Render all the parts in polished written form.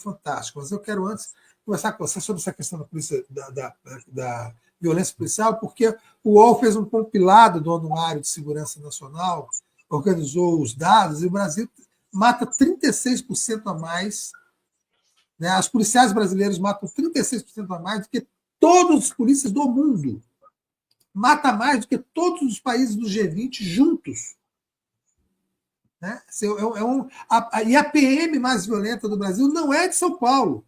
fantástico, mas eu quero antes conversar com você sobre essa questão da polícia, da violência policial, porque o UOL fez um compilado do Anuário de Segurança Nacional, organizou os dados, e o Brasil mata 36% a mais, né? Os policiais brasileiros matam 36% a mais do que todos os polícias do mundo. Mata mais do que todos os países do G20 juntos. Né? E a PM mais violenta do Brasil não é de São Paulo,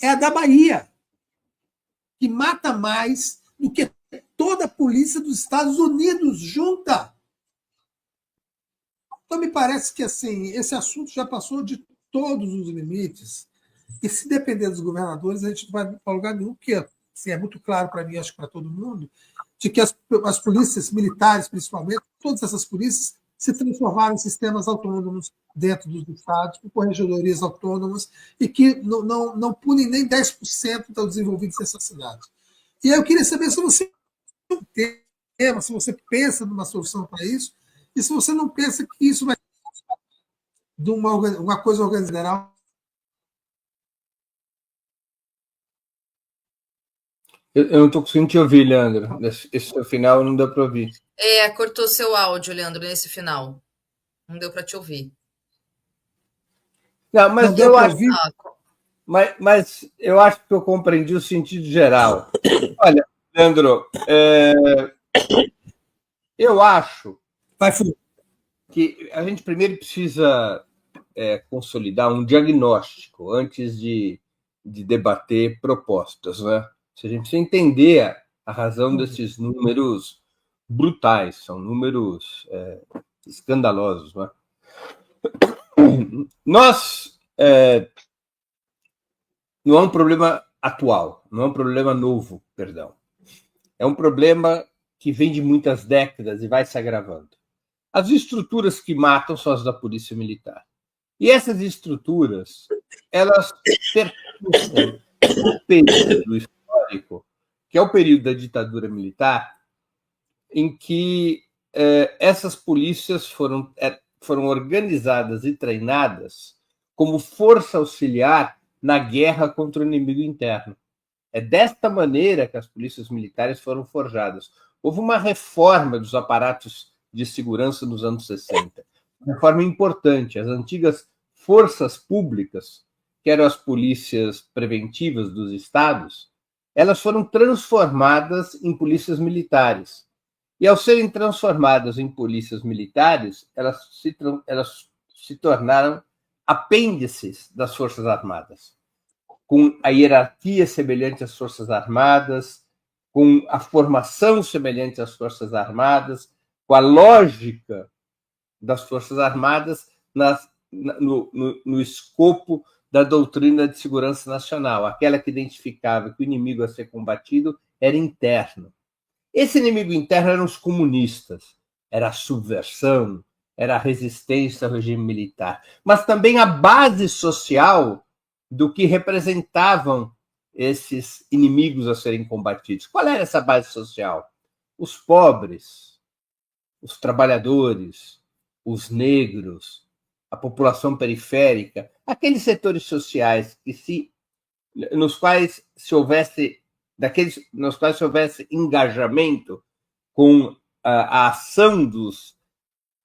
é a da Bahia, que mata mais do que toda a polícia dos Estados Unidos junta. Então, me parece que assim, esse assunto já passou de todos os limites. E se depender dos governadores, a gente não vai para lugar nenhum, porque assim, é muito claro para mim, acho que para todo mundo, de que as polícias militares, principalmente, todas essas polícias, se transformaram em sistemas autônomos dentro dos estados, com corregedorias autônomas, e que não punem nem 10% dos desenvolvidos nessas cidades. E aí eu queria saber se você tem tema, se você pensa numa solução para isso, e se você não pensa que isso vai de uma coisa organizacional. Eu não estou conseguindo te ouvir, Leandro. Esse final não deu para ouvir. Cortou seu áudio, Leandro, nesse final. Não deu para te ouvir. Não, mas não eu acho. Mas eu acho que eu compreendi o sentido geral. Olha, Leandro, eu acho que a gente primeiro precisa consolidar um diagnóstico antes de debater propostas, né? A gente precisa entender a razão desses números brutais, são números escandalosos, né? Nós não é um problema atual, não é um problema novo, perdão. É um problema que vem de muitas décadas e vai se agravando. As estruturas que matam são as da polícia militar. E essas estruturas, elas percutem um período histórico, que é o período da ditadura militar, em que essas polícias foram organizadas e treinadas como força auxiliar na guerra contra o inimigo interno. É desta maneira que as polícias militares foram forjadas. Houve uma reforma dos aparatos de segurança nos anos 60, uma reforma importante. As antigas forças públicas, que eram as polícias preventivas dos estados, elas foram transformadas em polícias militares. E ao serem transformadas em polícias militares, elas se tornaram apêndices das Forças Armadas, com a hierarquia semelhante às Forças Armadas, com a formação semelhante às Forças Armadas, com a lógica das Forças Armadas no escopo da doutrina de segurança nacional, aquela que identificava que o inimigo a ser combatido era interno. Esse inimigo interno eram os comunistas, era a subversão, era a resistência ao regime militar, mas também a base social do que representavam esses inimigos a serem combatidos. Qual era essa base social? Os pobres, os trabalhadores, os negros, a população periférica, aqueles setores sociais nos quais se houvesse engajamento com a ação dos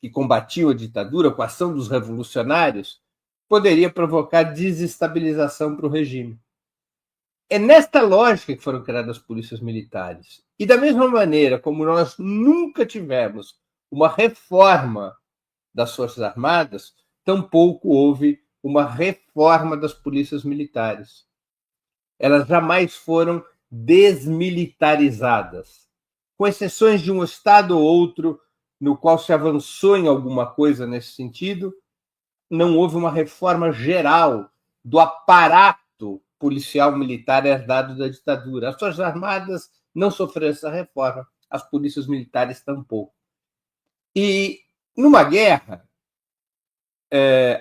que combatiam a ditadura, com a ação dos revolucionários, poderia provocar desestabilização para o regime. É nesta lógica que foram criadas as polícias militares. E da mesma maneira como nós nunca tivemos uma reforma das Forças Armadas, tampouco houve uma reforma das polícias militares. Elas jamais foram desmilitarizadas, com exceções de um estado ou outro no qual se avançou em alguma coisa nesse sentido, não houve uma reforma geral do aparato policial militar herdado da ditadura. As Forças Armadas não sofreram essa reforma, as polícias militares tampouco. E numa guerra,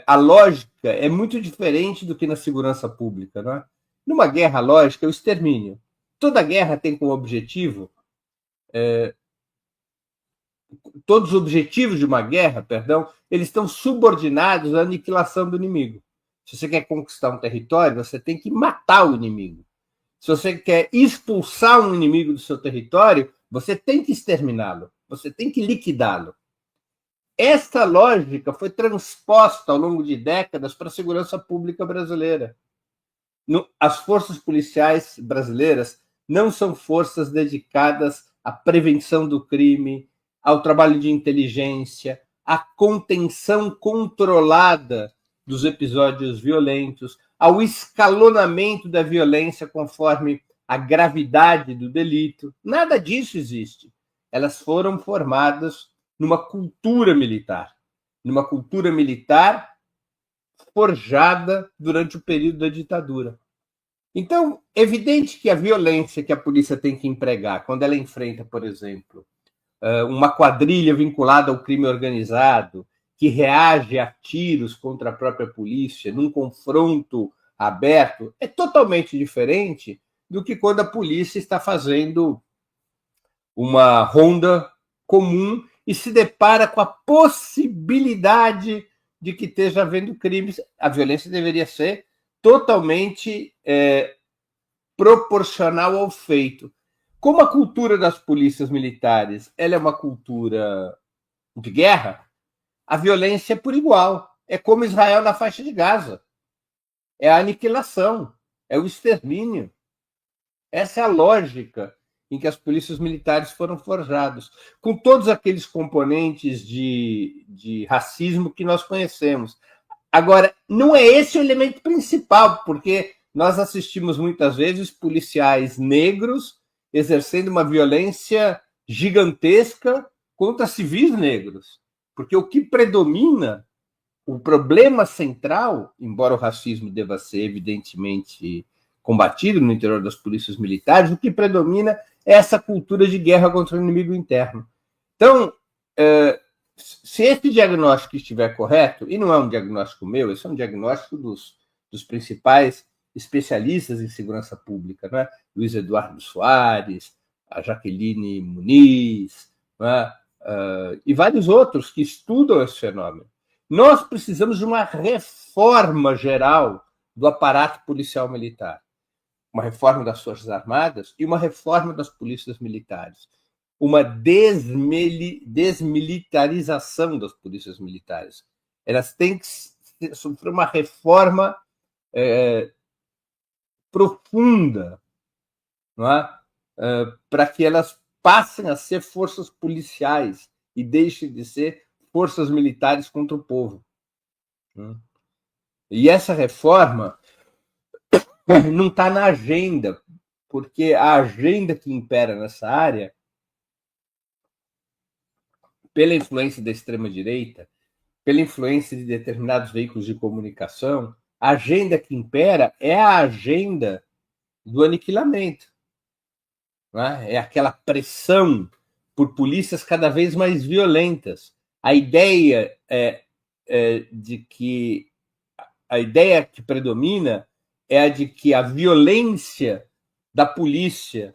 a lógica é muito diferente do que na segurança pública, não é? Numa guerra, a lógica é o extermínio. Toda guerra tem como objetivo todos os objetivos de uma guerra, eles estão subordinados à aniquilação do inimigo. Se você quer conquistar um território, você tem que matar o inimigo. Se você quer expulsar um inimigo do seu território, você tem que exterminá-lo, você tem que liquidá-lo. Esta lógica foi transposta ao longo de décadas para a segurança pública brasileira. As forças policiais brasileiras não são forças dedicadas à prevenção do crime, ao trabalho de inteligência, à contenção controlada dos episódios violentos, ao escalonamento da violência conforme a gravidade do delito. Nada disso existe. Elas foram formadas numa cultura militar forjada durante o período da ditadura. Então, é evidente que a violência que a polícia tem que empregar quando ela enfrenta, por exemplo, uma quadrilha vinculada ao crime organizado, que reage a tiros contra a própria polícia, num confronto aberto, é totalmente diferente do que quando a polícia está fazendo uma ronda comum e se depara com a possibilidade de que esteja havendo crimes. A violência deveria ser totalmente proporcional ao feito. Como a cultura das polícias militares ela é uma cultura de guerra, a violência é por igual. É como Israel na faixa de Gaza. É a aniquilação, é o extermínio. Essa é a lógica em que as polícias militares foram forjadas, com todos aqueles componentes de racismo que nós conhecemos. Agora, não é esse o elemento principal, porque nós assistimos muitas vezes policiais negros exercendo uma violência gigantesca contra civis negros. Porque o que predomina, o problema central, embora o racismo deva ser evidentemente combatido no interior das polícias militares, o que predomina é essa cultura de guerra contra o inimigo interno. Então, se esse diagnóstico estiver correto, e não é um diagnóstico meu, esse é um diagnóstico dos principais especialistas em segurança pública, né? Luiz Eduardo Soares, a Jaqueline Muniz, né? E vários outros que estudam esse fenômeno. Nós precisamos de uma reforma geral do aparato policial militar, uma reforma das Forças Armadas e uma reforma das polícias militares, uma desmilitarização das polícias militares. Elas têm que sofrer uma reforma profunda, não é? Para que elas passem a ser forças policiais e deixem de ser forças militares contra o povo. E essa reforma não está na agenda, porque a agenda que impera nessa área, pela influência da extrema-direita, pela influência de determinados veículos de comunicação, a agenda que impera é a agenda do aniquilamento. É aquela pressão por polícias cada vez mais violentas. A ideia que predomina é a de que a violência da polícia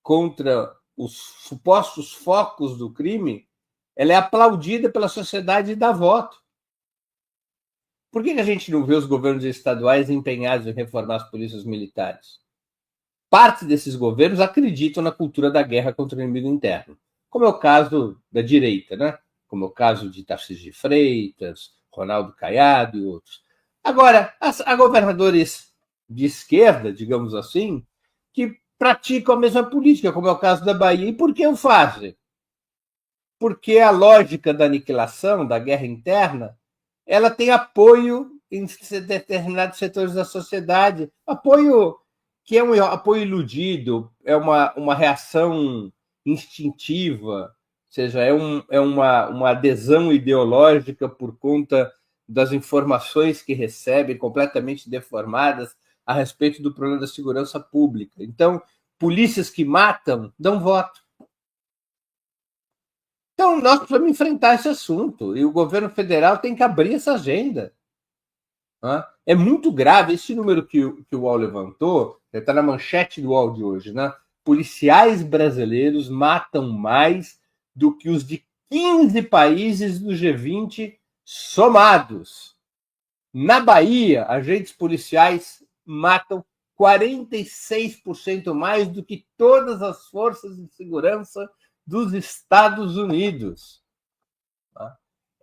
contra os supostos focos do crime ela é aplaudida pela sociedade e dá voto. Por que a gente não vê os governos estaduais empenhados em reformar as polícias militares? Parte desses governos acreditam na cultura da guerra contra o inimigo interno, como é o caso da direita, né? Como é o caso de Tarcísio de Freitas, Ronaldo Caiado e outros. Agora, há governadores de esquerda, digamos assim, que praticam a mesma política, como é o caso da Bahia. E por que o fazem? Porque a lógica da aniquilação, da guerra interna, ela tem apoio em determinados setores da sociedade, apoio que é um apoio iludido, é uma reação instintiva, ou seja, é uma adesão ideológica por conta das informações que recebem, completamente deformadas a respeito do problema da segurança pública. Então, polícias que matam dão voto. Então, nós precisamos enfrentar esse assunto e o governo federal tem que abrir essa agenda. É muito grave esse número que o UOL levantou, está na manchete do UOL de hoje, né? Policiais brasileiros matam mais do que os de 15 países do G20 somados. Na Bahia, agentes policiais matam 46% mais do que todas as forças de segurança dos Estados Unidos.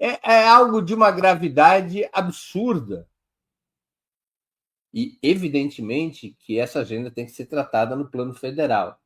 É algo de uma gravidade absurda. E, evidentemente, que essa agenda tem que ser tratada no plano federal.